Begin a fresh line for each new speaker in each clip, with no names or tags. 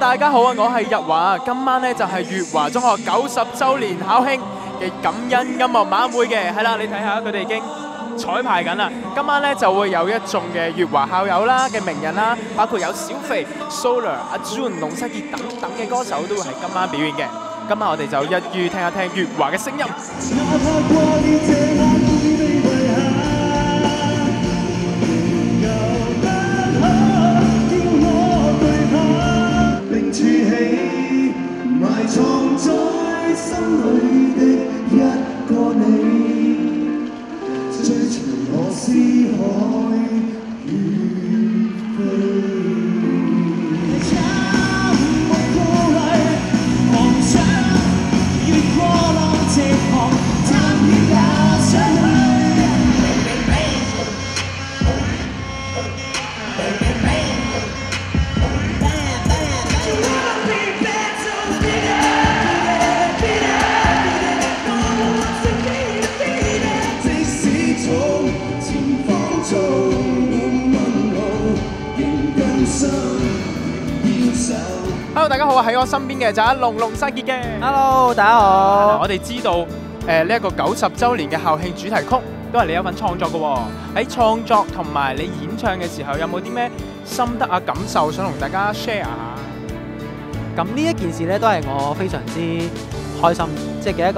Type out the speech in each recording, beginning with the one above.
大家好啊！我係日華，今晚咧就係粵華中學90週年校慶嘅感恩音樂晚會嘅，係啦，你睇下佢哋已經彩排緊啦。今晚咧就會有一眾嘅粵華校友啦嘅名人啦，包括有小肥、Solar、阿 June、龍世傑等等嘅歌手都會喺今晚表演嘅。今晚我哋就一於聽一聽粵華嘅聲音。埋藏在心裏的一個你，追隨我思海遠飛。找不過來，妄想越過浪直航，探險也想去。Hello， 大家好啊！喺我身邊嘅就係龍世傑嘅。
Hello， 大家好。
我哋知道呢一個90週年嘅校慶主題曲都係你有份創作嘅喎。喺創作同埋你演唱嘅時候，有冇啲咩心得啊、感受想同大家 share 下？
咁呢一件事咧，都係我非常之開心，即係嘅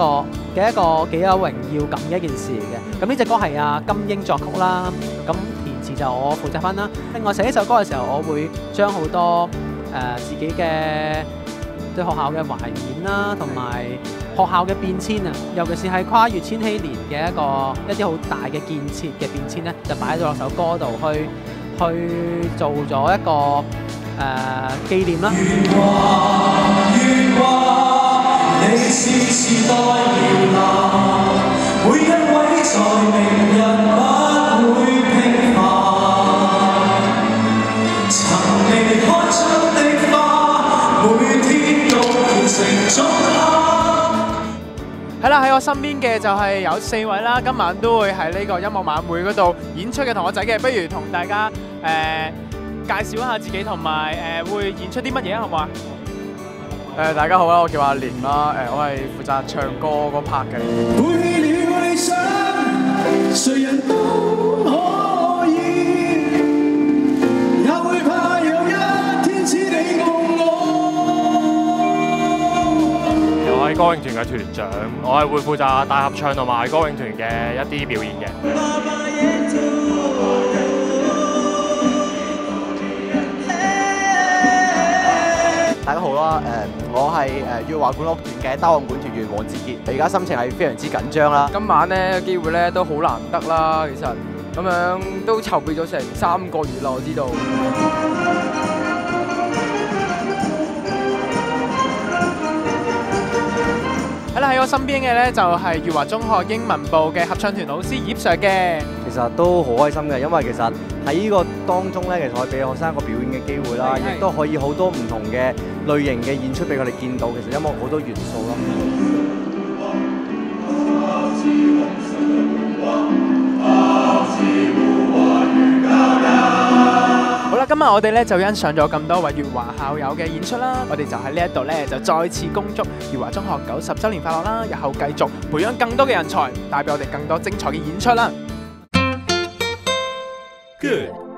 一個幾有榮耀感嘅一件事嚟嘅。咁呢隻歌係阿金英作曲啦，咁填詞就我負責翻啦。另外寫呢首歌嘅時候，我會將好多自己嘅對學校嘅懷緬啦，同埋學校嘅變遷啊，尤其是係跨越千禧年嘅一啲好大嘅建設嘅變遷咧，就擺咗落首歌度去做咗一個紀念啦。你是時代搖籃，每一位在明日不會平凡。曾離開出的花，每天都變成種係啦，喺我身邊嘅就係有4位啦，今晚都會喺呢個音樂晚會嗰度演出嘅同學仔嘅，不如同大家介紹一下自己，同埋會演出啲乜嘢好唔好啊？
大家好啦，我叫阿廉啦，我係負責唱歌嗰 part 嘅。背棄了理想，誰人都可以，也會怕有一天只你共我。
我係歌詠團嘅團長，我係會負責大合唱同埋歌詠團嘅一啲表演嘅。
大家好啦，我係粵華管樂團嘅單簧管團員黃志傑，而家心情係非常之緊張啦。
今晚呢機會咧都好難得啦，其實咁樣都籌備咗成3個月啦，我知道。
係啦，喺我身邊嘅咧就係粵華中學英文部嘅合唱團老師葉 Sir 嘅。
其實都好開心嘅，因為其實喺呢個當中咧，其實可以俾學生一個表演嘅機會啦，亦都可以好多唔同嘅類型嘅演出俾佢哋見到。其實音樂好多元素咯。
好啦，今日我哋咧就欣賞咗咁多位粵華校友嘅演出啦，我哋就喺呢一度咧就再次恭祝粵華中學90週年快樂啦！日後繼續培養更多嘅人才，帶俾我哋更多精彩嘅演出啦。Good。